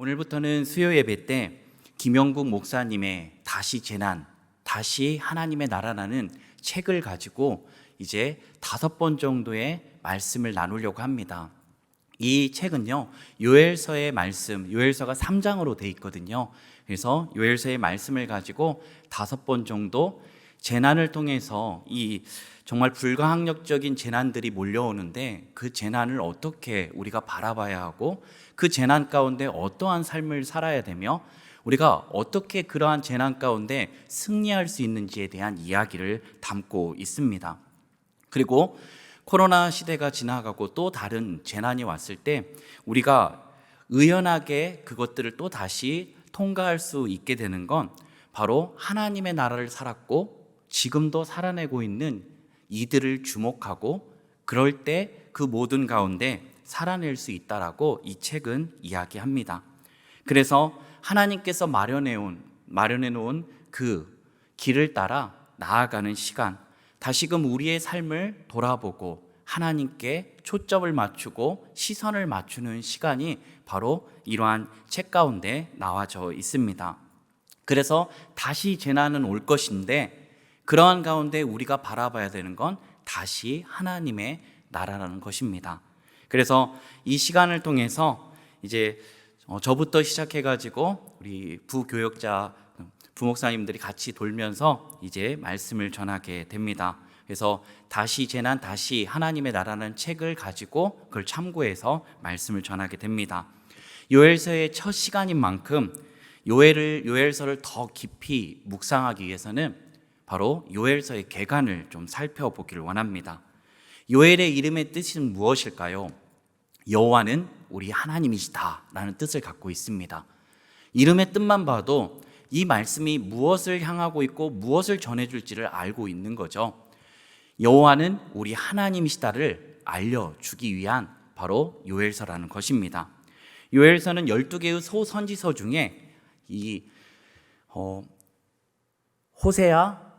오늘부터는 수요 예배 때 김영국 목사님의 다시 재난, 다시 하나님의 나라라는 책을 가지고 이제 5번 정도의 말씀을 나누려고 합니다. 이 책은요, 요엘서의 말씀, 요엘서가 3장으로 돼 있거든요. 그래서 요엘서의 말씀을 가지고 5번 정도 재난을 통해서 이 정말 불가항력적인 재난들이 몰려오는데 그 재난을 어떻게 우리가 바라봐야 하고 그 재난 가운데 어떠한 삶을 살아야 되며 우리가 어떻게 그러한 재난 가운데 승리할 수 있는지에 대한 이야기를 담고 있습니다. 그리고 코로나 시대가 지나가고 또 다른 재난이 왔을 때 우리가 의연하게 그것들을 또 다시 통과할 수 있게 되는 건 바로 하나님의 나라를 살았고 지금도 살아내고 있는 이들을 주목하고 그럴 때 그 모든 가운데 살아낼 수 있다라고 이 책은 이야기합니다. 그래서 하나님께서 마련해 놓은 그 길을 따라 나아가는 시간, 다시금 우리의 삶을 돌아보고 하나님께 초점을 맞추고 시선을 맞추는 시간이 바로 이러한 책 가운데 나와져 있습니다. 그래서 다시 재난은 올 것인데 그러한 가운데 우리가 바라봐야 되는 건 다시 하나님의 나라라는 것입니다. 그래서 이 시간을 통해서 이제 저부터 시작해가지고 우리 부교역자 부목사님들이 같이 돌면서 이제 말씀을 전하게 됩니다. 그래서 다시 재난, 다시 하나님의 나라는 책을 가지고 그걸 참고해서 말씀을 전하게 됩니다. 요엘서의 첫 시간인 만큼 요엘서를 더 깊이 묵상하기 위해서는 바로 요엘서의 개관을 좀 살펴보기를 원합니다. 요엘의 이름의 뜻은 무엇일까요? 여호와는 우리 하나님이시다라는 뜻을 갖고 있습니다. 이름의 뜻만 봐도 이 말씀이 무엇을 향하고 있고 무엇을 전해줄지를 알고 있는 거죠. 여호와는 우리 하나님이시다를 알려주기 위한 바로 요엘서라는 것입니다. 요엘서는 12개의 소선지서 중에 이 호세아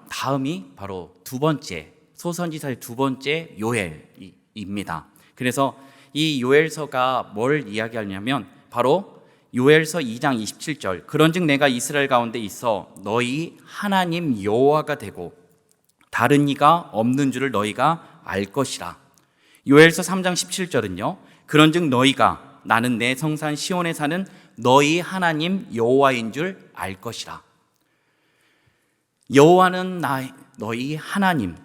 다음이 바로 두 번째 소선지서의 두 번째 요엘입니다. 그래서 이 요엘서가 뭘 이야기하냐면 바로 요엘서 2장 27절 그런즉 내가 이스라엘 가운데 있어 너희 하나님 여호와가 되고 다른 이가 없는 줄을 너희가 알 것이라. 요엘서 3장 17절은요 그런즉 너희가 나는 내 성산 시온에 사는 너희 하나님 여호와인 줄 알 것이라. 여호와는 너희 하나님,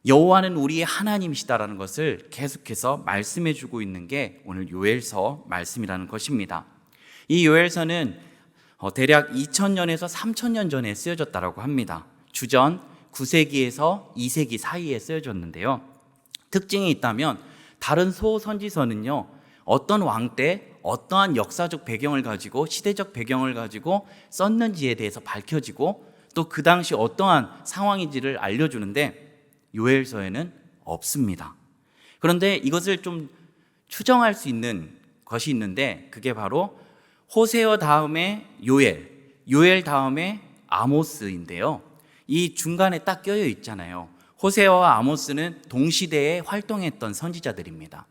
여호와는 우리의 하나님이시다라는 것을 계속해서 말씀해 주고 있는 게 오늘 요엘서 말씀이라는 것입니다. 이 요엘서는 대략 2000년에서 3000년 전에 쓰여졌다고 합니다. 주전 9세기에서 2세기 사이에 쓰여졌는데요. 특징이 있다면 다른 소선지서는요 어떤 왕 때 어떠한 역사적 배경을 가지고 시대적 배경을 가지고 썼는지에 대해서 밝혀지고 또 그 당시 어떠한 상황인지를 알려주는데 요엘서에는 없습니다. 그런데 이것을 좀 추정할 수 있는 것이 있는데 그게 바로 호세아 다음에 요엘 다음에 아모스인데요. 이 중간에 딱 껴여 있잖아요. 호세아와 아모스는 동시대에 활동했던 선지자들입니다.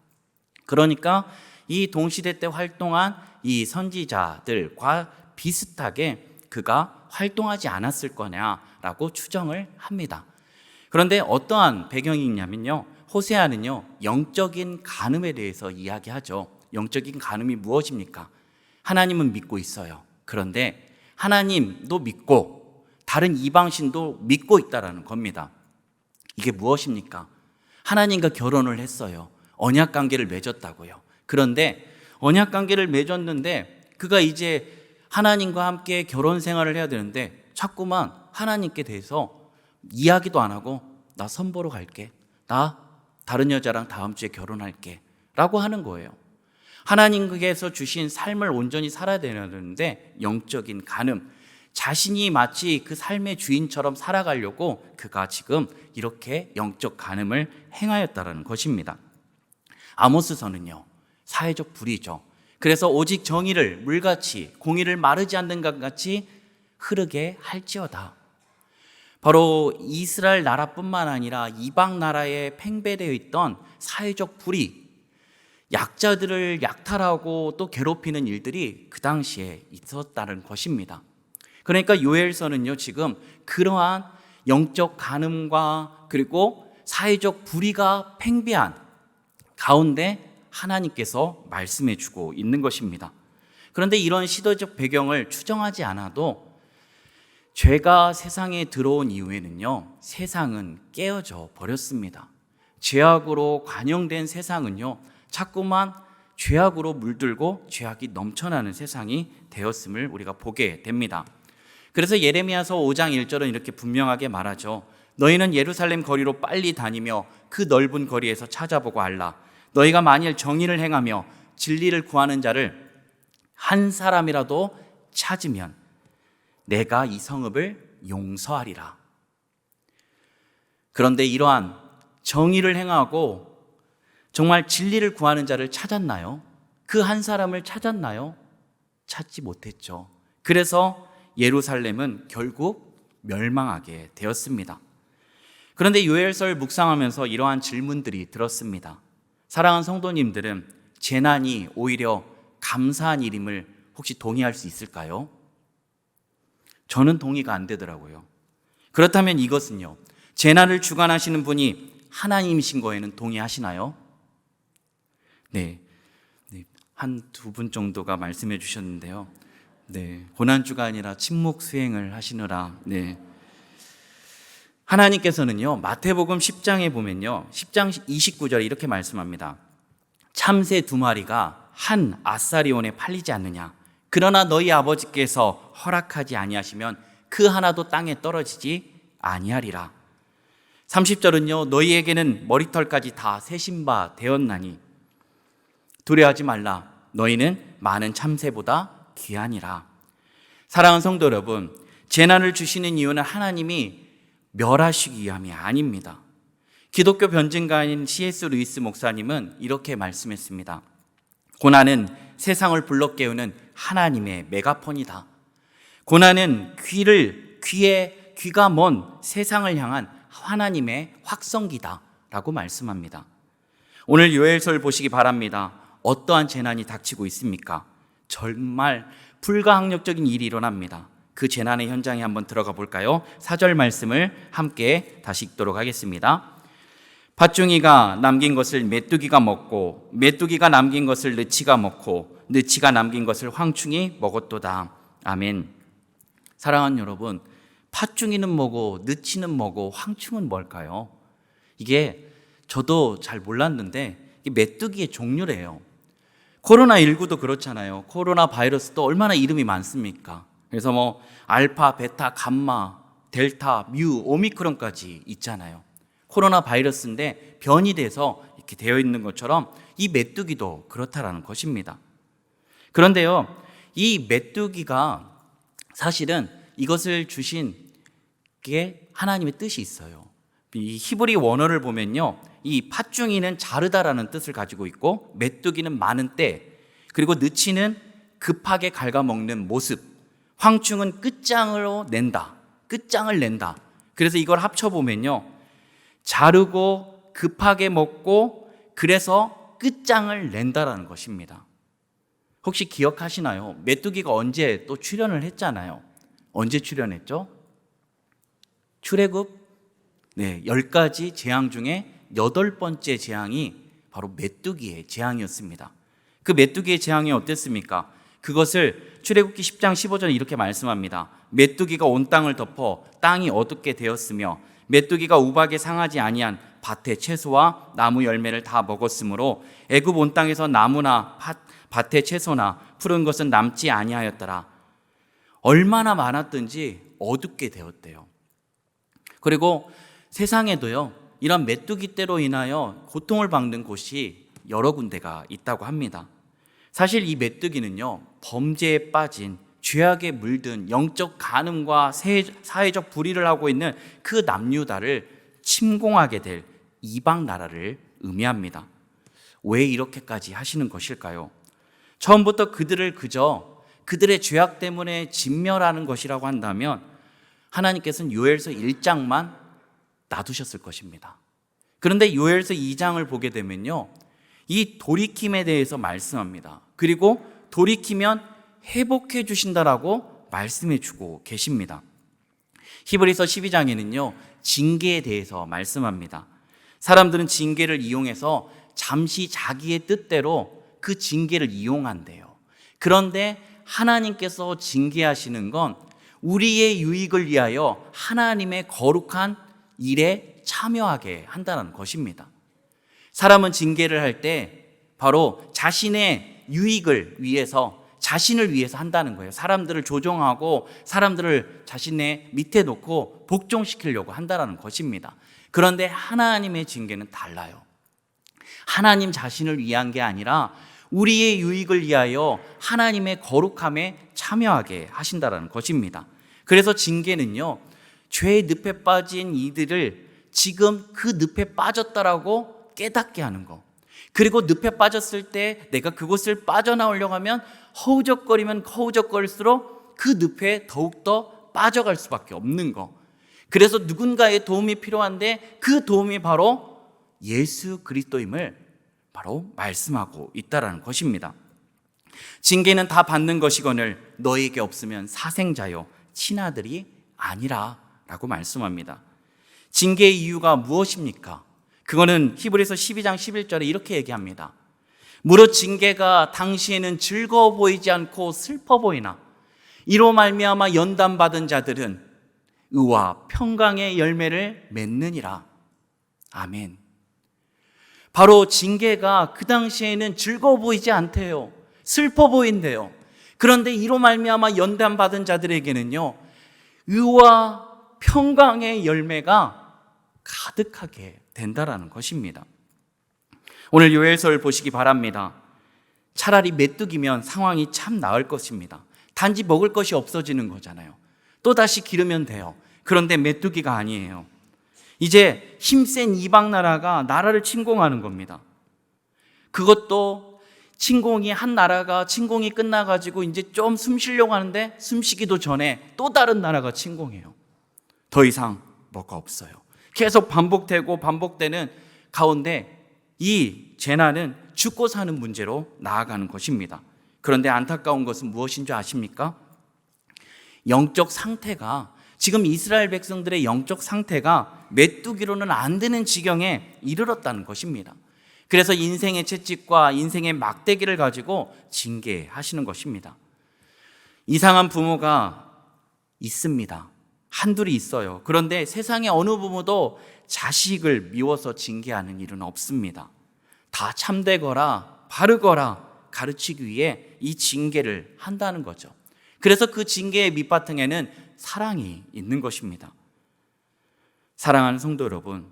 그러니까 이 동시대 때 활동한 이 선지자들과 비슷하게 그가 활동하지 않았을 거냐라고 추정을 합니다. 그런데 어떠한 배경이 있냐면요. 호세아는요, 영적인 간음에 대해서 이야기하죠. 영적인 간음이 무엇입니까? 하나님은 믿고 있어요. 그런데 하나님도 믿고 다른 이방신도 믿고 있다라는 겁니다. 이게 무엇입니까? 하나님과 결혼을 했어요. 언약 관계를 맺었다고요. 그런데 언약 관계를 맺었는데 그가 이제 하나님과 함께 결혼 생활을 해야 되는데 자꾸만 하나님께 대해서 이야기도 안 하고 나 선보러 갈게. 나 다른 여자랑 다음 주에 결혼할게. 라고 하는 거예요. 하나님께서 주신 삶을 온전히 살아야 되는데 영적인 간음, 자신이 마치 그 삶의 주인처럼 살아가려고 그가 지금 이렇게 영적 간음을 행하였다는 것입니다. 아모스서는요, 사회적 불의죠. 그래서 오직 정의를 물같이 공의를 마르지 않는 것 같이 흐르게 할지어다. 바로 이스라엘 나라뿐만 아니라 이방 나라에 팽배되어 있던 사회적 불의, 약자들을 약탈하고 또 괴롭히는 일들이 그 당시에 있었다는 것입니다. 그러니까 요엘서는요, 지금 그러한 영적 간음과 그리고 사회적 불의가 팽배한 가운데 하나님께서 말씀해 주고 있는 것입니다. 그런데 이런 시대적 배경을 추정하지 않아도 죄가 세상에 들어온 이후에는요, 세상은 깨어져 버렸습니다. 죄악으로 관영된 세상은요, 자꾸만 죄악으로 물들고 죄악이 넘쳐나는 세상이 되었음을 우리가 보게 됩니다. 그래서 예레미야서 5장 1절은 이렇게 분명하게 말하죠. 너희는 예루살렘 거리로 빨리 다니며 그 넓은 거리에서 찾아보고 알라. 너희가 만일 정의를 행하며 진리를 구하는 자를 한 사람이라도 찾으면 내가 이 성읍을 용서하리라. 그런데 이러한 정의를 행하고 정말 진리를 구하는 자를 찾았나요? 그 한 사람을 찾았나요? 찾지 못했죠. 그래서 예루살렘은 결국 멸망하게 되었습니다. 그런데 요엘서를 묵상하면서 이러한 질문들이 들었습니다. 사랑하는 성도님들은 재난이 오히려 감사한 일임을 혹시 동의할 수 있을까요? 저는 동의가 안 되더라고요. 그렇다면 이것은요, 재난을 주관하시는 분이 하나님이신 거에는 동의하시나요? 네, 한 두 분 정도가 말씀해 주셨는데요. 네, 고난주가 아니라 침묵 수행을 하시느라. 네. 하나님께서는요, 마태복음 10장에 보면요, 10장 29절에 이렇게 말씀합니다. 참새 2마리가 한 아사리온에 팔리지 않느냐. 그러나 너희 아버지께서 허락하지 아니하시면 그 하나도 땅에 떨어지지 아니하리라. 30절은요, 너희에게는 머리털까지 다 세신 바 되었나니 두려워하지 말라. 너희는 많은 참새보다 귀하니라. 사랑하는 성도 여러분, 재난을 주시는 이유는 하나님이 멸하시기 위함이 아닙니다. 기독교 변증가인 C.S. 루이스 목사님은 이렇게 말씀했습니다. 고난은 세상을 불러 깨우는 하나님의 메가폰이다. 고난은 귀가 먼 세상을 향한 하나님의 확성기다 라고 말씀합니다. 오늘 요엘서를 보시기 바랍니다. 어떠한 재난이 닥치고 있습니까? 정말 불가항력적인 일이 일어납니다. 그 재난의 현장에 한번 들어가 볼까요? 4절 말씀을 함께 다시 읽도록 하겠습니다. 팥중이가 남긴 것을 메뚜기가 먹고 메뚜기가 남긴 것을 느치가 먹고 느치가 남긴 것을 황충이 먹었도다. 아멘. 사랑하는 여러분, 팥중이는 뭐고 느치는 뭐고 황충은 뭘까요? 이게 저도 잘 몰랐는데 이게 메뚜기의 종류래요. 코로나19도 그렇잖아요. 코로나 바이러스도 얼마나 이름이 많습니까? 그래서 뭐 알파, 베타, 감마, 델타, 뮤, 오미크론까지 있잖아요. 코로나 바이러스인데 변이 돼서 이렇게 되어 있는 것처럼 이 메뚜기도 그렇다라는 것입니다. 그런데요, 이 메뚜기가 사실은 이것을 주신 게 하나님의 뜻이 있어요. 이 히브리 원어를 보면요, 이 팥중이는 자르다라는 뜻을 가지고 있고 메뚜기는 많은 때, 그리고 느치는 급하게 갉아먹는 모습, 황충은 끝장을 낸다. 그래서 이걸 합쳐보면요, 자르고 급하게 먹고 그래서 끝장을 낸다라는 것입니다. 혹시 기억하시나요? 메뚜기가 언제 또 출연을 했잖아요. 언제 출연했죠? 출애굽 10가지 재앙 중에 8번째 재앙이 바로 메뚜기의 재앙이었습니다. 그 메뚜기의 재앙이 어땠습니까? 그것을 출애굽기 10장 15절에 이렇게 말씀합니다. 메뚜기가 온 땅을 덮어 땅이 어둡게 되었으며 메뚜기가 우박에 상하지 아니한 밭의 채소와 나무 열매를 다 먹었으므로 애굽 온 땅에서 나무나 밭의 채소나 푸른 것은 남지 아니하였더라. 얼마나 많았든지 어둡게 되었대요. 그리고 세상에도요, 이런 메뚜기 떼로 인하여 고통을 받는 곳이 여러 군데가 있다고 합니다. 사실 이 메뚜기는요, 범죄에 빠진, 죄악에 물든 영적 간음과 사회적 불의를 하고 있는 그 남유다를 침공하게 될 이방 나라를 의미합니다. 왜 이렇게까지 하시는 것일까요? 처음부터 그들을 그저 그들의 죄악 때문에 진멸하는 것이라고 한다면 하나님께서는 요엘서 1장만 놔두셨을 것입니다. 그런데 요엘서 2장을 보게 되면요, 이 돌이킴에 대해서 말씀합니다. 그리고 돌이키면 회복해 주신다라고 말씀해 주고 계십니다. 히브리서 12장에는요, 징계에 대해서 말씀합니다. 사람들은 징계를 이용해서 잠시 자기의 뜻대로 그 징계를 이용한대요. 그런데 하나님께서 징계하시는 건 우리의 유익을 위하여 하나님의 거룩한 일에 참여하게 한다는 것입니다. 사람은 징계를 할 때 바로 자신의 유익을 위해서, 자신을 위해서 한다는 거예요. 사람들을 조종하고 사람들을 자신의 밑에 놓고 복종시키려고 한다는 것입니다. 그런데 하나님의 징계는 달라요. 하나님 자신을 위한 게 아니라 우리의 유익을 위하여 하나님의 거룩함에 참여하게 하신다는 것입니다. 그래서 징계는요, 죄의 늪에 빠진 이들을 지금 그 늪에 빠졌다라고 깨닫게 하는 거, 그리고 늪에 빠졌을 때 내가 그곳을 빠져나오려고 하면 허우적거리면 허우적거릴수록 그 늪에 더욱더 빠져갈 수밖에 없는 거. 그래서 누군가의 도움이 필요한데 그 도움이 바로 예수 그리스도임을 바로 말씀하고 있다는 것입니다. 징계는 다 받는 것이거늘 너에게 없으면 사생자요 친아들이 아니라 라고 말씀합니다. 징계의 이유가 무엇입니까? 그거는 히브리서 12장 11절에 이렇게 얘기합니다. 무릇 징계가 당시에는 즐거워 보이지 않고 슬퍼 보이나 이로 말미암아 연단받은 자들은 의와 평강의 열매를 맺느니라. 아멘. 바로 징계가 그 당시에는 즐거워 보이지 않대요. 슬퍼 보인대요. 그런데 이로 말미암아 연단받은 자들에게는요, 의와 평강의 열매가 가득하게 된다라는 것입니다. 오늘 요엘서를 보시기 바랍니다. 차라리 메뚜기면 상황이 참 나을 것입니다. 단지 먹을 것이 없어지는 거잖아요. 또다시 기르면 돼요. 그런데 메뚜기가 아니에요. 이제 힘센 이방 나라가 나라를 침공하는 겁니다. 그것도 한 나라가 침공이 끝나가지고 이제 좀 숨 쉬려고 하는데 숨쉬기도 전에 또 다른 나라가 침공해요. 더 이상 뭐가 없어요. 계속 반복되는 가운데 이 재난은 죽고 사는 문제로 나아가는 것입니다. 그런데 안타까운 것은 무엇인 줄 아십니까? 영적 상태가, 지금 이스라엘 백성들의 영적 상태가 메뚜기로는 안 되는 지경에 이르렀다는 것입니다. 그래서 인생의 채찍과 인생의 막대기를 가지고 징계하시는 것입니다. 이상한 부모가 있습니다. 한둘이 있어요. 그런데 세상의 어느 부모도 자식을 미워서 징계하는 일은 없습니다. 다 참되거라 바르거라 가르치기 위해 이 징계를 한다는 거죠. 그래서 그 징계의 밑바탕에는 사랑이 있는 것입니다. 사랑하는 성도 여러분,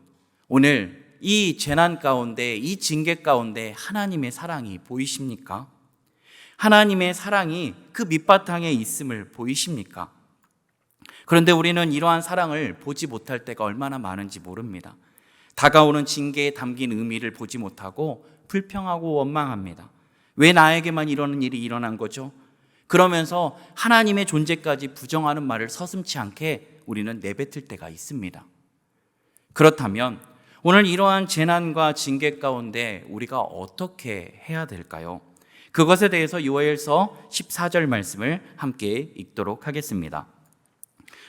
오늘 이 재난 가운데, 이 징계 가운데 하나님의 사랑이 보이십니까? 하나님의 사랑이 그 밑바탕에 있음을 보이십니까? 그런데 우리는 이러한 사랑을 보지 못할 때가 얼마나 많은지 모릅니다. 다가오는 징계에 담긴 의미를 보지 못하고 불평하고 원망합니다. 왜 나에게만 이러는 일이 일어난 거죠? 그러면서 하나님의 존재까지 부정하는 말을 서슴지 않게 우리는 내뱉을 때가 있습니다. 그렇다면 오늘 이러한 재난과 징계 가운데 우리가 어떻게 해야 될까요? 그것에 대해서 요엘서 14절 말씀을 함께 읽도록 하겠습니다.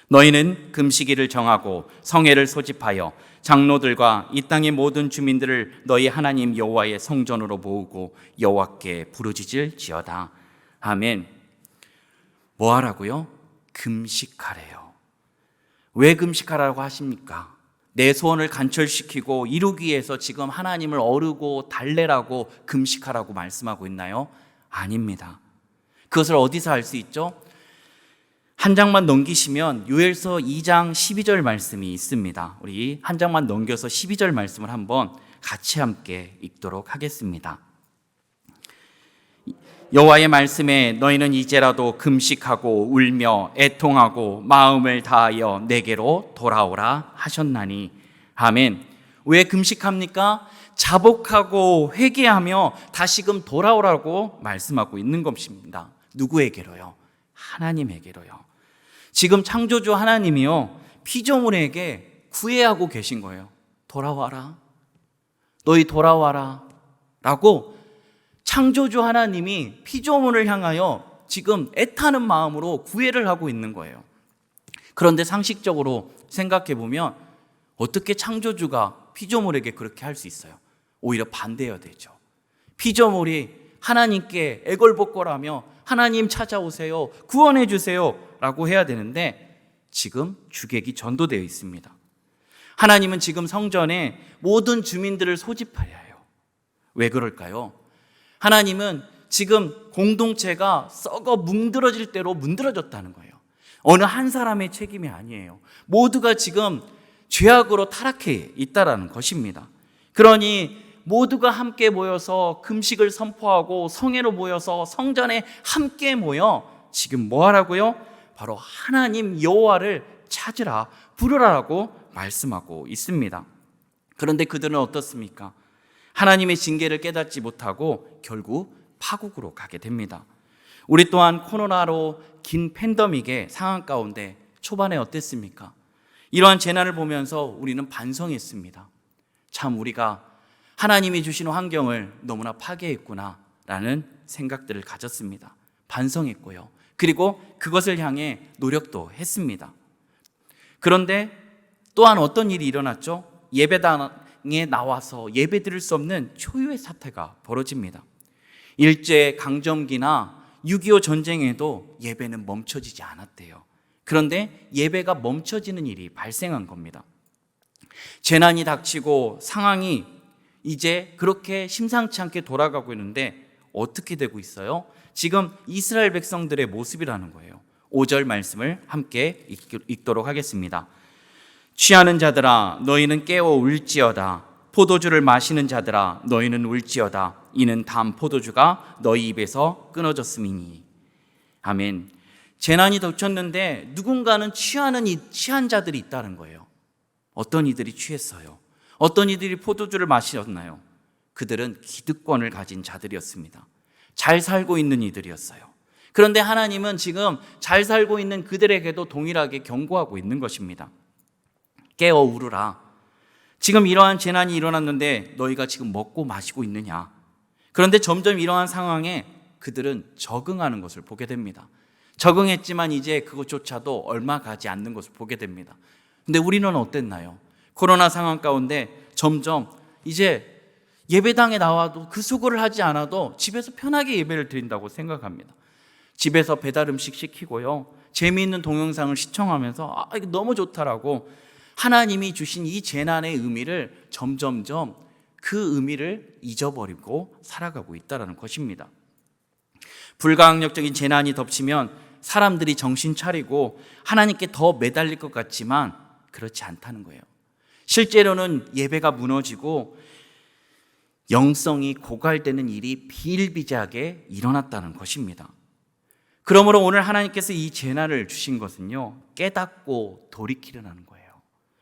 너희는 금식일을 정하고 성회를 소집하여 장로들과 이 땅의 모든 주민들을 너희 하나님 여호와의 성전으로 모으고 여호와께 부르짖을지어다. 아멘. 뭐 하라고요? 금식하래요. 왜 금식하라고 하십니까? 내 소원을 간철시키고 이루기 위해서 지금 하나님을 어르고 달래라고 금식하라고 말씀하고 있나요? 아닙니다. 그것을 어디서 알 수 있죠? 한 장만 넘기시면 요엘서 2장 12절 말씀이 있습니다. 우리 한 장만 넘겨서 12절 말씀을 한번 같이 함께 읽도록 하겠습니다. 여호와의 말씀에 너희는 이제라도 금식하고 울며 애통하고 마음을 다하여 내게로 돌아오라 하셨나니. 아멘. 왜 금식합니까? 자복하고 회개하며 다시금 돌아오라고 말씀하고 있는 것입니다. 누구에게로요? 하나님에게로요. 지금 창조주 하나님이요, 피조물에게 구애하고 계신 거예요. 돌아와라. 너희 돌아와라 라고 창조주 하나님이 피조물을 향하여 지금 애타는 마음으로 구애를 하고 있는 거예요. 그런데 상식적으로 생각해 보면 어떻게 창조주가 피조물에게 그렇게 할 수 있어요? 오히려 반대여야 되죠. 피조물이 하나님께 애걸복걸하며 하나님 찾아오세요, 구원해 주세요 라고 해야 되는데 지금 주객이 전도되어 있습니다. 하나님은 지금 성전에 모든 주민들을 소집하려 해요. 왜 그럴까요? 하나님은 지금 공동체가 썩어 뭉들어질 대로 문드러졌다는 거예요. 어느 한 사람의 책임이 아니에요. 모두가 지금 죄악으로 타락해 있다라는 것입니다. 그러니 모두가 함께 모여서 금식을 선포하고 성회로 모여서 성전에 함께 모여 지금 뭐 하라고요? 바로 하나님 여호와를 찾으라, 부르라라고 말씀하고 있습니다. 그런데 그들은 어떻습니까? 하나님의 징계를 깨닫지 못하고 결국 파국으로 가게 됩니다. 우리 또한 코로나로 긴 팬데믹의 상황 가운데 초반에 어땠습니까? 이러한 재난을 보면서 우리는 반성했습니다. 참 우리가 하나님이 주신 환경을 너무나 파괴했구나라는 생각들을 가졌습니다. 반성했고요. 그리고 그것을 향해 노력도 했습니다. 그런데 또한 어떤 일이 일어났죠? 예배당에 나와서 예배 드릴 수 없는 초유의 사태가 벌어집니다. 일제 강점기나 6.25 전쟁에도 예배는 멈춰지지 않았대요. 그런데 예배가 멈춰지는 일이 발생한 겁니다. 재난이 닥치고 상황이 이제 그렇게 심상치 않게 돌아가고 있는데 어떻게 되고 있어요? 지금 이스라엘 백성들의 모습이라는 거예요. 5절 말씀을 함께 읽도록 하겠습니다. 취하는 자들아 너희는 깨어 울지어다. 포도주를 마시는 자들아 너희는 울지어다. 이는 단 포도주가 너희 입에서 끊어졌음이니. 아멘. 재난이 닥쳤는데 누군가는 취한 자들이 있다는 거예요. 어떤 이들이 취했어요? 어떤 이들이 포도주를 마셨나요? 그들은 기득권을 가진 자들이었습니다. 잘 살고 있는 이들이었어요. 그런데 하나님은 지금 잘 살고 있는 그들에게도 동일하게 경고하고 있는 것입니다. 깨어 울으라. 지금 이러한 재난이 일어났는데 너희가 지금 먹고 마시고 있느냐? 그런데 점점 이러한 상황에 그들은 적응하는 것을 보게 됩니다. 적응했지만 이제 그것조차도 얼마 가지 않는 것을 보게 됩니다. 근데 우리는 어땠나요? 코로나 상황 가운데 점점 이제 예배당에 나와도 그 수고를 하지 않아도 집에서 편하게 예배를 드린다고 생각합니다. 집에서 배달 음식 시키고요. 재미있는 동영상을 시청하면서 이거 너무 좋다라고 하나님이 주신 이 재난의 의미를 점점점 그 의미를 잊어버리고 살아가고 있다는 것입니다. 불가항력적인 재난이 덮치면 사람들이 정신 차리고 하나님께 더 매달릴 것 같지만 그렇지 않다는 거예요. 실제로는 예배가 무너지고 영성이 고갈되는 일이 비일비재하게 일어났다는 것입니다. 그러므로 오늘 하나님께서 이 재난을 주신 것은요, 깨닫고 돌이키려는 거예요.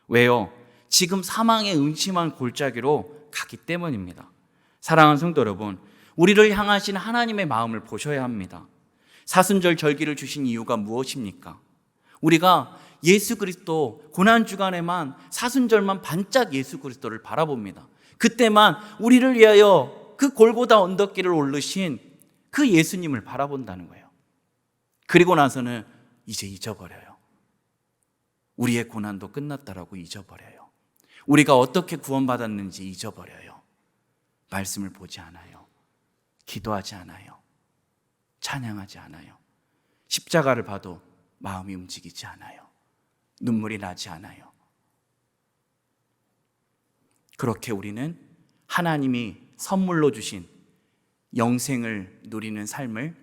왜요? 지금 사망의 음침한 골짜기로 가기 때문입니다. 사랑하는 성도 여러분, 우리를 향하신 하나님의 마음을 보셔야 합니다. 사순절 절기를 주신 이유가 무엇입니까? 우리가 예수 그리스도 고난주간에만 사순절만 반짝 예수 그리스도를 바라봅니다. 그때만 우리를 위하여 그 골고다 언덕길을 오르신 그 예수님을 바라본다는 거예요. 그리고 나서는 이제 잊어버려요. 우리의 고난도 끝났다라고 잊어버려요. 우리가 어떻게 구원받았는지 잊어버려요. 말씀을 보지 않아요. 기도하지 않아요. 찬양하지 않아요. 십자가를 봐도 마음이 움직이지 않아요. 눈물이 나지 않아요. 그렇게 우리는 하나님이 선물로 주신 영생을 누리는 삶을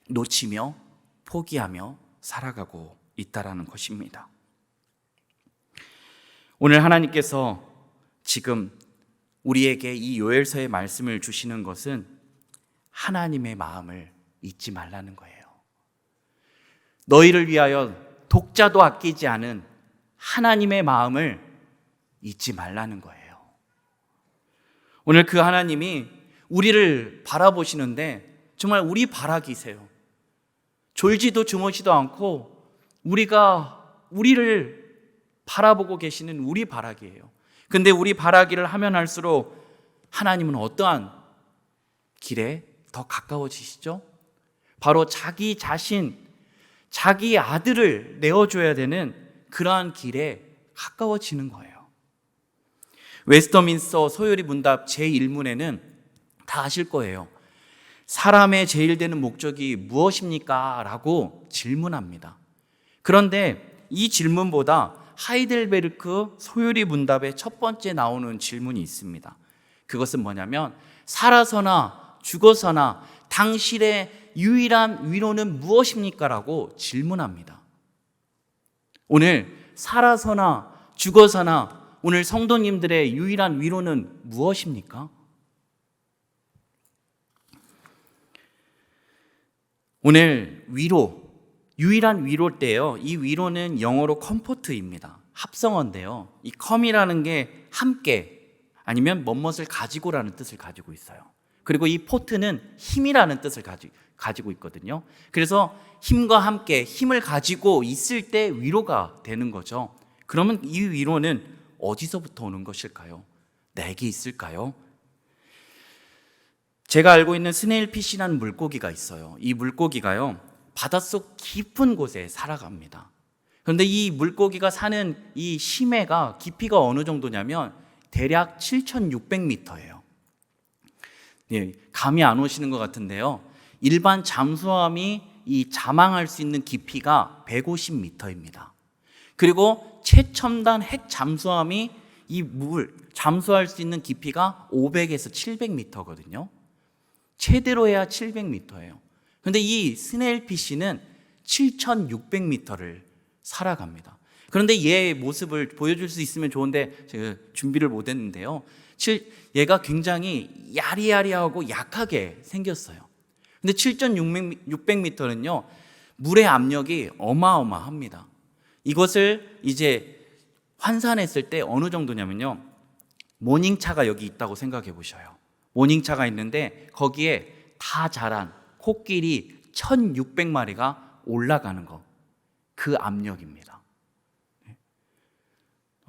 놓치며 포기하며 살아가고 있다라는 것입니다. 오늘 하나님께서 지금 우리에게 이 요엘서의 말씀을 주시는 것은 하나님의 마음을 잊지 말라는 거예요. 너희를 위하여 독자도 아끼지 않은 하나님의 마음을 잊지 말라는 거예요. 오늘 그 하나님이 우리를 바라보시는데 정말 우리 바라기세요. 졸지도 주무시도 않고 우리를 바라보고 계시는 우리 바라기예요. 근데 우리 바라기를 하면 할수록 하나님은 어떠한 길에 더 가까워지시죠? 바로 자기 자신, 자기 아들을 내어줘야 되는 그러한 길에 가까워지는 거예요. 웨스터민스터 소요리 문답 제1문에는 다 아실 거예요. 사람의 제일 되는 목적이 무엇입니까? 라고 질문합니다. 그런데 이 질문보다 하이델베르크 소요리 문답의 첫 번째 나오는 질문이 있습니다. 그것은 뭐냐면 살아서나 죽어서나 당신의 유일한 위로는 무엇입니까? 라고 질문합니다. 오늘 살아서나 죽어서나 오늘 성도님들의 유일한 위로는 무엇입니까? 오늘 위로, 유일한 위로 때요. 이 위로는 영어로 컴포트입니다. 합성어인데요. 이 컴이라는 게 함께 아니면 뭐뭇을 가지고라는 뜻을 가지고 있어요. 그리고 이 포트는 힘이라는 뜻을 가지고 있거든요. 그래서 힘과 함께 힘을 가지고 있을 때 위로가 되는 거죠. 그러면 이 위로는 어디서부터 오는 것일까요? 내게 있을까요? 제가 알고 있는 스네일피쉬라는 물고기가 있어요. 이 물고기가요, 바닷속 깊은 곳에 살아갑니다. 그런데 이 물고기가 사는 이 심해가 깊이가 어느 정도냐면 대략 7,600m예요. 네, 감이 안 오시는 것 같은데요. 일반 잠수함이 이 자망할 수 있는 깊이가 150m입니다. 그리고 최첨단 핵 잠수함이 이 물 잠수할 수 있는 깊이가 500에서 700m거든요. 최대로 해야 700m예요. 그런데 이 스네일피쉬는 7,600m를 살아갑니다. 그런데 얘의 모습을 보여줄 수 있으면 좋은데 제가 준비를 못했는데요. 얘가 굉장히 야리야리하고 약하게 생겼어요. 근데 7,600m는요, 물의 압력이 어마어마합니다. 이것을 이제 환산했을 때 어느 정도냐면요, 모닝차가 여기 있다고 생각해 보셔요. 모닝차가 있는데 거기에 다 자란 코끼리 1,600마리가 올라가는 거, 그 압력입니다.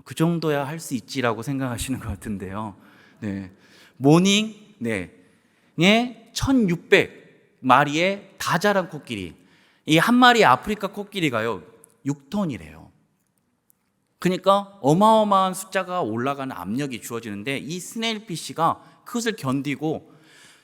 그 정도야 할 수 있지라고 생각하시는 것 같은데요. 네. 모닝, 네. 에 1,600마리의 다 자란 코끼리. 이 한 마리 아프리카 코끼리가요, 6톤이래요. 그러니까 어마어마한 숫자가 올라가는 압력이 주어지는데 이 스네일피쉬가 그것을 견디고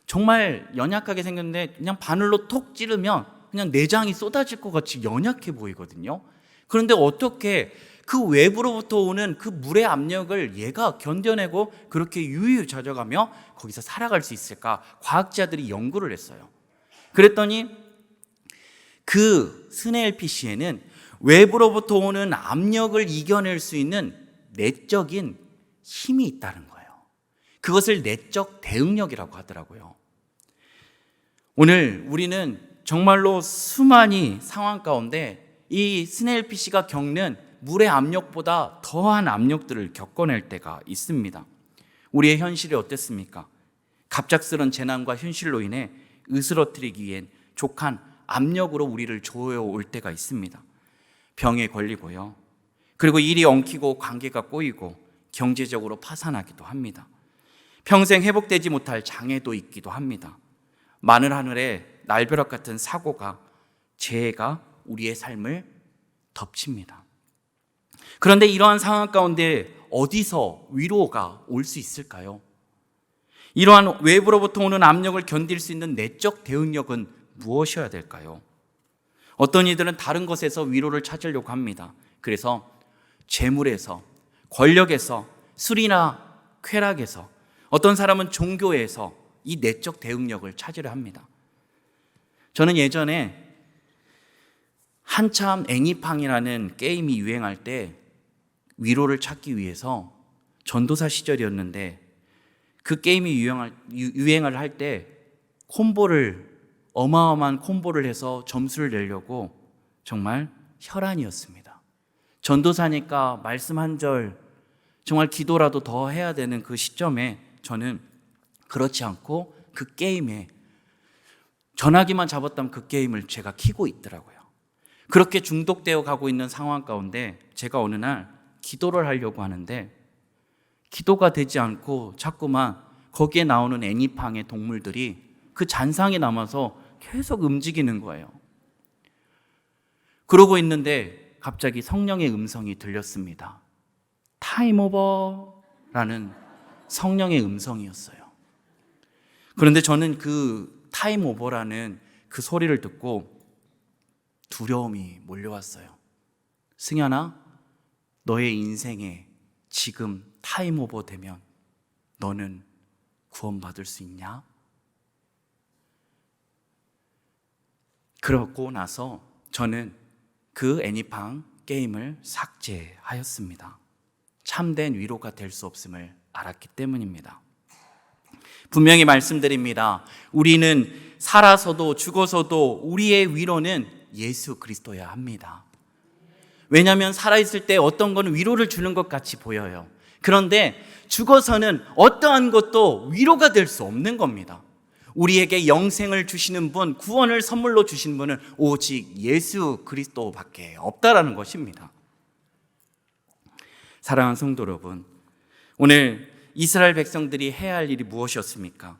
정말 연약하게 생겼는데 그냥 바늘로 톡 찌르면 그냥 내장이 쏟아질 것 같이 연약해 보이거든요. 그런데 어떻게 그 외부로부터 오는 그 물의 압력을 얘가 견뎌내고 그렇게 유유자적하며 거기서 살아갈 수 있을까? 과학자들이 연구를 했어요. 그랬더니 그 스네일피쉬에는 외부로부터 오는 압력을 이겨낼 수 있는 내적인 힘이 있다는 거예요. 그것을 내적 대응력이라고 하더라고요. 오늘 우리는 정말로 수많은 상황 가운데 이 스네일피쉬가 겪는 물의 압력보다 더한 압력들을 겪어낼 때가 있습니다. 우리의 현실이 어땠습니까? 갑작스런 재난과 현실로 인해 으스러뜨리기 위hen 족한 압력으로 우리를 조여올 때가 있습니다. 병에 걸리고요. 그리고 일이 엉키고 관계가 꼬이고 경제적으로 파산하기도 합니다. 평생 회복되지 못할 장애도 있기도 합니다. 마늘 하늘에 날벼락 같은 사고가, 재해가 우리의 삶을 덮칩니다. 그런데 이러한 상황 가운데 어디서 위로가 올 수 있을까요? 이러한 외부로부터 오는 압력을 견딜 수 있는 내적 대응력은 무엇이어야 될까요? 어떤 이들은 다른 것에서 위로를 찾으려고 합니다. 그래서 재물에서, 권력에서, 술이나 쾌락에서, 어떤 사람은 종교에서 이 내적 대응력을 찾으려 합니다. 저는 예전에 한참 애니팡이라는 게임이 유행할 때 위로를 찾기 위해서 전도사 시절이었는데 그 게임이 유행을 할 때 어마어마한 콤보를 해서 점수를 내려고 정말 혈안이었습니다. 전도사니까 말씀 한 절 정말 기도라도 더 해야 되는 그 시점에 저는 그렇지 않고 그 게임에 전화기만 잡았다면 그 게임을 제가 켜고 있더라고요. 그렇게 중독되어 가고 있는 상황 가운데 제가 어느 날 기도를 하려고 하는데 기도가 되지 않고 자꾸만 거기에 나오는 애니팡의 동물들이 그 잔상이 남아서 계속 움직이는 거예요. 그러고 있는데 갑자기 성령의 음성이 들렸습니다. 타임 오버라는 성령의 음성이었어요. 그런데 저는 그 타임 오버라는 그 소리를 듣고 두려움이 몰려왔어요. 승현아, 너의 인생에 지금 타임 오버 되면 너는 구원받을 수 있냐? 그러고 나서 저는 그 애니팡 게임을 삭제하였습니다. 참된 위로가 될 수 없음을 알았기 때문입니다. 분명히 말씀드립니다. 우리는 살아서도 죽어서도 우리의 위로는 예수 그리스도여야 합니다. 왜냐하면 살아있을 때 어떤 건 위로를 주는 것 같이 보여요. 그런데 죽어서는 어떠한 것도 위로가 될 수 없는 겁니다. 우리에게 영생을 주시는 분, 구원을 선물로 주신 분은 오직 예수 그리스도밖에 없다라는 것입니다. 사랑하는 성도 여러분, 오늘 이스라엘 백성들이 해야 할 일이 무엇이었습니까?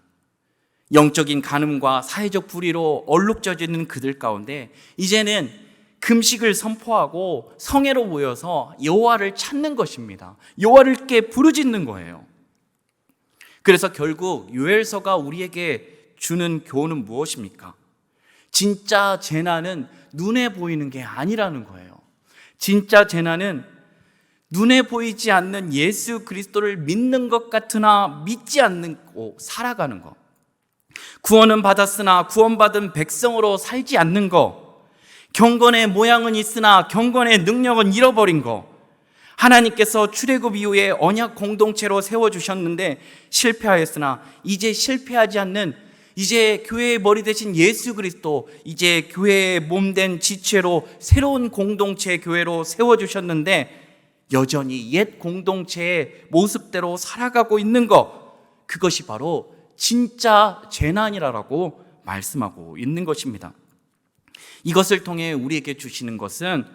영적인 간음과 사회적 불의로 얼룩져져 있는 그들 가운데 이제는 금식을 선포하고 성회로 모여서 여호와를 찾는 것입니다. 여호와께 부르짖는 거예요. 그래서 결국 요엘서가 우리에게 주는 교훈은 무엇입니까? 진짜 재난은 눈에 보이는 게 아니라는 거예요. 진짜 재난은 눈에 보이지 않는 예수 그리스도를 믿는 것 같으나 믿지 않고 살아가는 것, 구원은 받았으나 구원받은 백성으로 살지 않는 것, 경건의 모양은 있으나 경건의 능력은 잃어버린 것, 하나님께서 출애굽 이후에 언약 공동체로 세워주셨는데 실패하였으나 이제 실패하지 않는, 이제 교회의 머리 되신 예수 그리스도, 이제 교회의 몸된 지체로 새로운 공동체 교회로 세워주셨는데 여전히 옛 공동체의 모습대로 살아가고 있는 것, 그것이 바로 진짜 재난이라고 말씀하고 있는 것입니다. 이것을 통해 우리에게 주시는 것은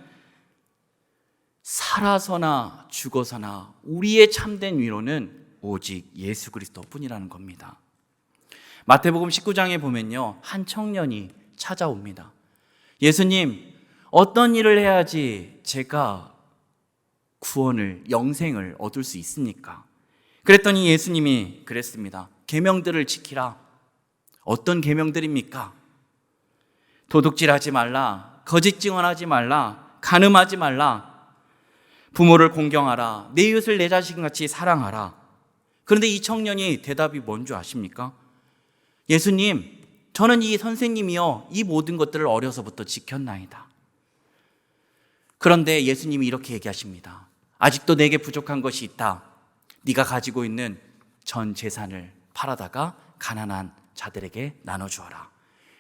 살아서나 죽어서나 우리의 참된 위로는 오직 예수 그리스도뿐이라는 겁니다. 마태복음 19장에 보면요, 한 청년이 찾아옵니다. 예수님, 어떤 일을 해야지 제가 구원을, 영생을 얻을 수 있습니까? 그랬더니 예수님이 그랬습니다. 계명들을 지키라. 어떤 계명들입니까? 도둑질하지 말라, 거짓 증언하지 말라, 간음하지 말라, 부모를 공경하라, 내 이웃을 내 자신같이 사랑하라. 그런데 이 청년이 대답이 뭔 줄 아십니까? 예수님, 저는 이 선생님이요, 이 모든 것들을 어려서부터 지켰나이다. 그런데 예수님이 이렇게 얘기하십니다. 아직도 내게 부족한 것이 있다. 네가 가지고 있는 전 재산을 팔아다가 가난한 자들에게 나눠주어라.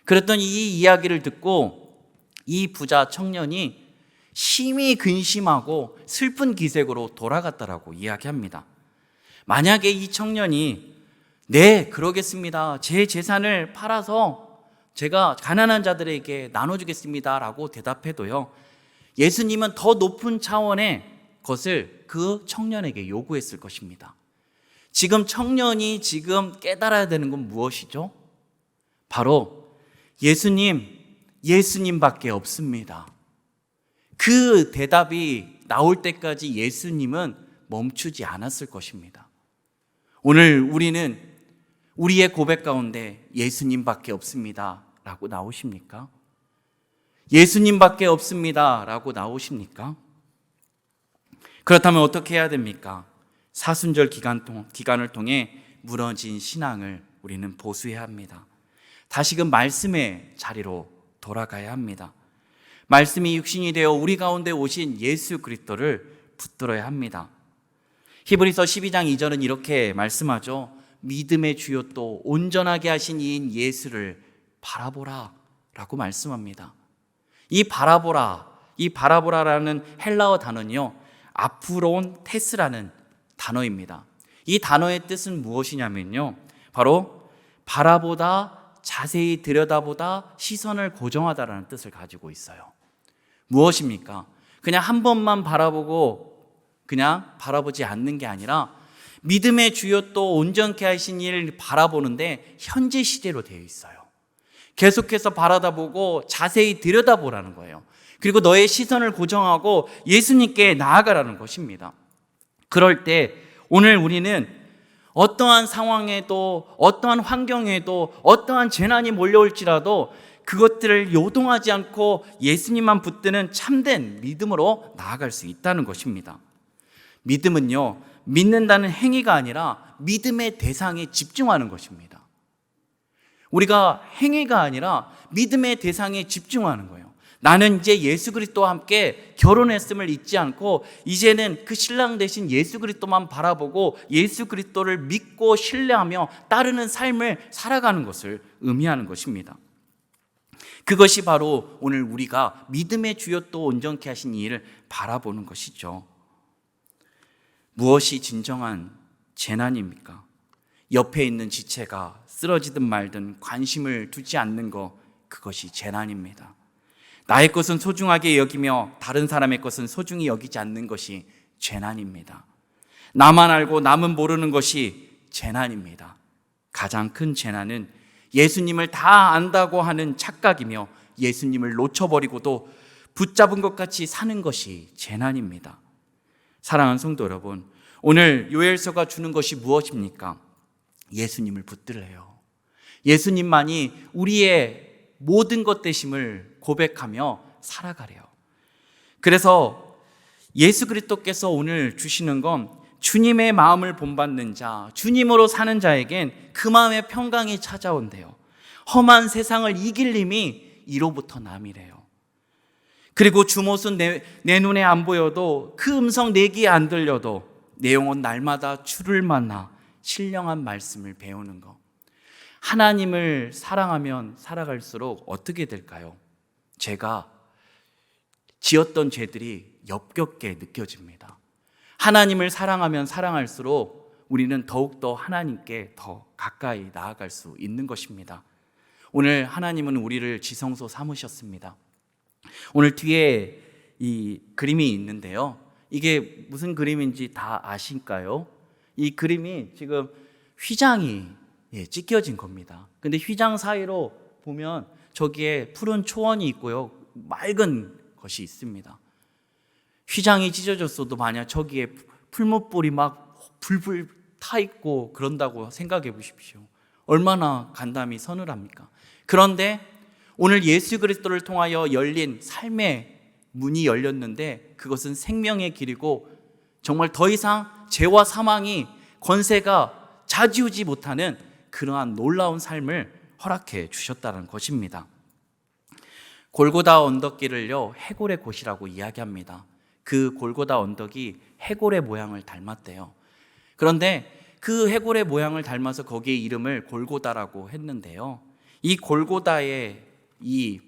그랬더니 이 이야기를 듣고 이 부자 청년이 심히 근심하고 슬픈 기색으로 돌아갔다라고 이야기합니다. 만약에 이 청년이 네, 그러겠습니다, 제 재산을 팔아서 제가 가난한 자들에게 나눠주겠습니다 라고 대답해도요, 예수님은 더 높은 차원의 것을 그 청년에게 요구했을 것입니다. 지금 청년이 지금 깨달아야 되는 건 무엇이죠? 바로 예수님밖에 없습니다. 그 대답이 나올 때까지 예수님은 멈추지 않았을 것입니다. 오늘 우리는 우리의 고백 가운데 예수님밖에 없습니다 라고 나오십니까? 예수님밖에 없습니다 라고 나오십니까? 그렇다면 어떻게 해야 됩니까? 사순절 기간을 통해 무너진 신앙을 우리는 보수해야 합니다. 다시금 말씀의 자리로 돌아가야 합니다. 말씀이 육신이 되어 우리 가운데 오신 예수 그리스도를 붙들어야 합니다. 히브리서 12장 2절은 이렇게 말씀하죠. 믿음의 주요 또 온전하게 하신 이인 예수를 바라보라 라고 말씀합니다. 이 바라보라라는 헬라어 단어는요, 아프론 테스라는 단어입니다. 이 단어의 뜻은 무엇이냐면요, 바로 바라보다, 자세히 들여다보다, 시선을 고정하다라는 뜻을 가지고 있어요. 무엇입니까? 그냥 한 번만 바라보고 그냥 바라보지 않는 게 아니라 믿음의 주요 또 온전케 하신 일 바라보는데 현재 시대로 되어 있어요. 계속해서 바라다보고 자세히 들여다보라는 거예요. 그리고 너의 시선을 고정하고 예수님께 나아가라는 것입니다. 그럴 때 오늘 우리는 어떠한 상황에도, 어떠한 환경에도, 어떠한 재난이 몰려올지라도 그것들을 요동하지 않고 예수님만 붙드는 참된 믿음으로 나아갈 수 있다는 것입니다. 믿음은요, 믿는다는 행위가 아니라 믿음의 대상에 집중하는 것입니다. 우리가 행위가 아니라 믿음의 대상에 집중하는 거예요. 나는 이제 예수 그리스도와 함께 결혼했음을 잊지 않고 이제는 그 신랑 대신 예수 그리스도만 바라보고 예수 그리스도를 믿고 신뢰하며 따르는 삶을 살아가는 것을 의미하는 것입니다. 그것이 바로 오늘 우리가 믿음의 주요 또 온전케 하신 이 일을 바라보는 것이죠. 무엇이 진정한 재난입니까? 옆에 있는 지체가 쓰러지든 말든 관심을 두지 않는 것, 그것이 재난입니다. 나의 것은 소중하게 여기며 다른 사람의 것은 소중히 여기지 않는 것이 재난입니다. 나만 알고 남은 모르는 것이 재난입니다. 가장 큰 재난은 예수님을 다 안다고 하는 착각이며 예수님을 놓쳐버리고도 붙잡은 것 같이 사는 것이 재난입니다. 사랑하는 성도 여러분, 오늘 요엘서가 주는 것이 무엇입니까? 예수님을 붙들래요. 예수님만이 우리의 모든 것 되심을 고백하며 살아가래요. 그래서 예수 그리스도께서 오늘 주시는 건 주님의 마음을 본받는 자, 주님으로 사는 자에겐 그 마음의 평강이 찾아온대요. 험한 세상을 이길 힘이 이로부터 남이래요. 그리고 주못은 내 눈에 안 보여도 그 음성 내 귀에 안 들려도 내 영혼 날마다 주를 만나 신령한 말씀을 배우는 것. 하나님을 사랑하면 살아갈수록 어떻게 될까요? 제가 지었던 죄들이 역겹게 느껴집니다. 하나님을 사랑하면 사랑할수록 우리는 더욱더 하나님께 더 가까이 나아갈 수 있는 것입니다. 오늘 하나님은 우리를 지성소 삼으셨습니다. 오늘 뒤에 이 그림이 있는데요. 이게 무슨 그림인지 다 아실까요? 이 그림이 지금 휘장이 찢겨진 겁니다. 근데 휘장 사이로 보면 저기에 푸른 초원이 있고요. 맑은 것이 있습니다. 휘장이 찢어졌어도 만약 저기에 풀무불이 막 불불 타 있고 그런다고 생각해 보십시오. 얼마나 간담이 서늘합니까? 그런데 오늘 예수 그리스도를 통하여 열린 삶의 문이 열렸는데 그것은 생명의 길이고 정말 더 이상 죄와 사망이 권세가 차지우지 못하는 그러한 놀라운 삶을 허락해 주셨다는 것입니다. 골고다 언덕길을요, 해골의 곳이라고 이야기합니다. 그 골고다 언덕이 해골의 모양을 닮았대요. 그런데 그 해골의 모양을 닮아서 거기에 이름을 골고다라고 했는데요. 이 골고다의 이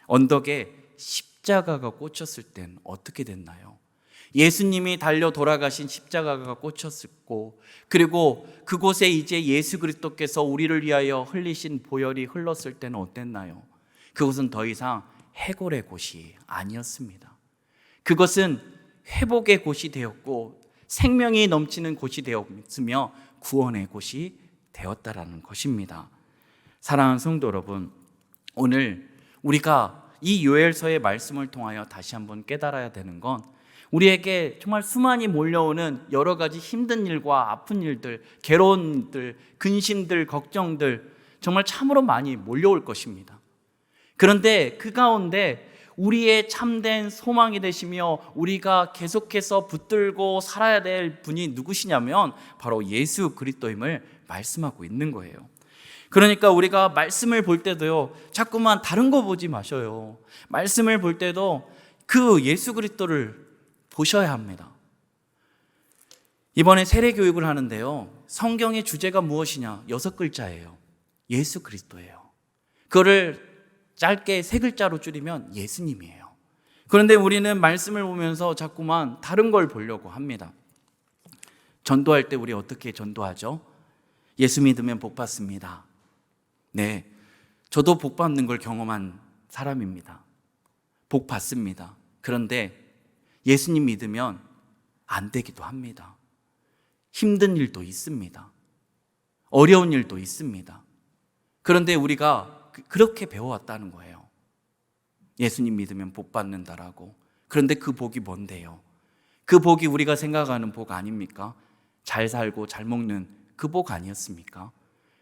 언덕에 십자가가 꽂혔을 땐 어떻게 됐나요? 예수님이 달려 돌아가신 십자가가 꽂혔고, 그리고 그곳에 이제 예수 그리스도께서 우리를 위하여 흘리신 보혈이 흘렀을 때는 어땠나요? 그것은 더 이상 해골의 곳이 아니었습니다. 그것은 회복의 곳이 되었고 생명이 넘치는 곳이 되었으며 구원의 곳이 되었다라는 것입니다. 사랑하는 성도 여러분, 오늘 우리가 이 요엘서의 말씀을 통하여 다시 한번 깨달아야 되는 건 우리에게 정말 수많이 몰려오는 여러 가지 힘든 일과 아픈 일들, 괴로운 일들, 근심들, 걱정들 정말 참으로 많이 몰려올 것입니다. 그런데 그 가운데 우리의 참된 소망이 되시며 우리가 계속해서 붙들고 살아야 될 분이 누구시냐면 바로 예수 그리스도임을 말씀하고 있는 거예요. 그러니까 우리가 말씀을 볼 때도요, 자꾸만 다른 거 보지 마셔요. 말씀을 볼 때도 그 예수 그리스도를 보셔야 합니다. 이번에 세례 교육을 하는데요, 성경의 주제가 무엇이냐? 6글자예요. 예수 그리스도예요. 그거를 짧게 3글자로 줄이면 예수님이에요. 그런데 우리는 말씀을 보면서 자꾸만 다른 걸 보려고 합니다. 전도할 때 우리 어떻게 전도하죠? 예수 믿으면 복 받습니다. 네, 저도 복 받는 걸 경험한 사람입니다. 복 받습니다. 그런데 예수님 믿으면 안 되기도 합니다. 힘든 일도 있습니다. 어려운 일도 있습니다. 그런데 우리가 그렇게 배워왔다는 거예요. 예수님 믿으면 복 받는다라고. 그런데 그 복이 뭔데요? 그 복이 우리가 생각하는 복 아닙니까? 잘 살고 잘 먹는 그 복 아니었습니까?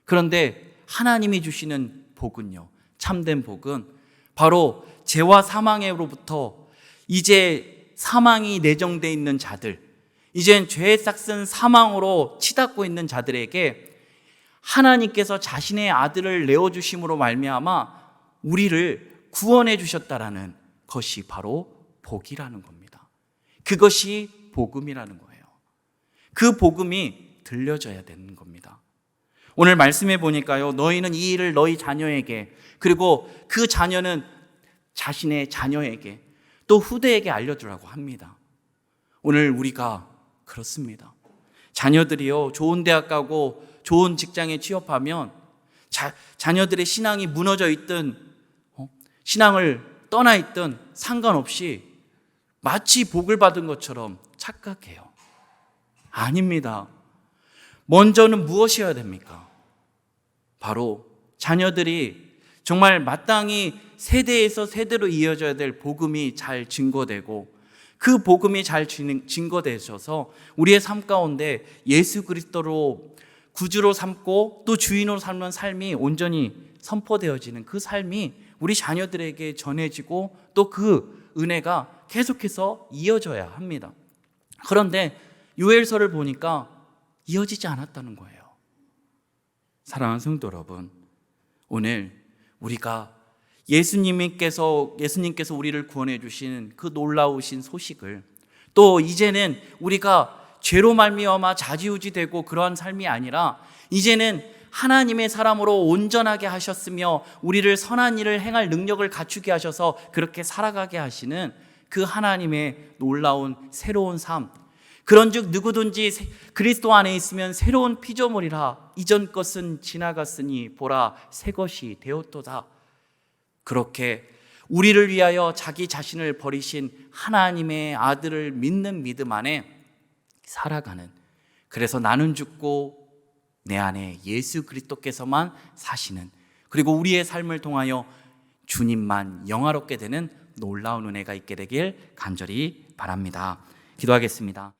그런데 하나님이 주시는 복은요, 참된 복은 바로 죄와 사망으로부터 이제 사망이 내정되어 있는 자들, 이젠 죄의 싹슨 사망으로 치닫고 있는 자들에게 하나님께서 자신의 아들을 내어주심으로 말미암아 우리를 구원해 주셨다라는 것이 바로 복이라는 겁니다. 그것이 복음이라는 거예요. 그 복음이 들려져야 되는 겁니다. 오늘 말씀해 보니까요, 너희는 이 일을 너희 자녀에게, 그리고 그 자녀는 자신의 자녀에게, 또 후대에게 알려주라고 합니다. 오늘 우리가 그렇습니다. 자녀들이요, 좋은 대학 가고 좋은 직장에 취업하면 자녀들의 신앙이 무너져 있든 신앙을 떠나 있든 상관없이 마치 복을 받은 것처럼 착각해요. 아닙니다. 먼저는 무엇이어야 됩니까? 바로 자녀들이 정말 마땅히 세대에서 세대로 이어져야 될 복음이 잘 증거되고, 그 복음이 잘 증거되셔서 우리의 삶 가운데 예수 그리스도로 구주로 삼고 또 주인으로 삶는 삶이 온전히 선포되어지는 그 삶이 우리 자녀들에게 전해지고 또 그 은혜가 계속해서 이어져야 합니다. 그런데 요엘서를 보니까 이어지지 않았다는 거예요. 사랑하는 성도 여러분, 오늘 우리가 예수님께서 우리를 구원해 주신 그 놀라우신 소식을, 또 이제는 우리가 죄로 말미암아 좌지우지되고 그러한 삶이 아니라 이제는 하나님의 사람으로 온전하게 하셨으며 우리를 선한 일을 행할 능력을 갖추게 하셔서 그렇게 살아가게 하시는 그 하나님의 놀라운 새로운 삶, 그런즉 누구든지 그리스도 안에 있으면 새로운 피조물이라, 이전 것은 지나갔으니 보라 새 것이 되었도다. 그렇게 우리를 위하여 자기 자신을 버리신 하나님의 아들을 믿는 믿음 안에 살아가는, 그래서 나는 죽고 내 안에 예수 그리스도께서만 사시는, 그리고 우리의 삶을 통하여 주님만 영화롭게 되는 놀라운 은혜가 있게 되길 간절히 바랍니다. 기도하겠습니다.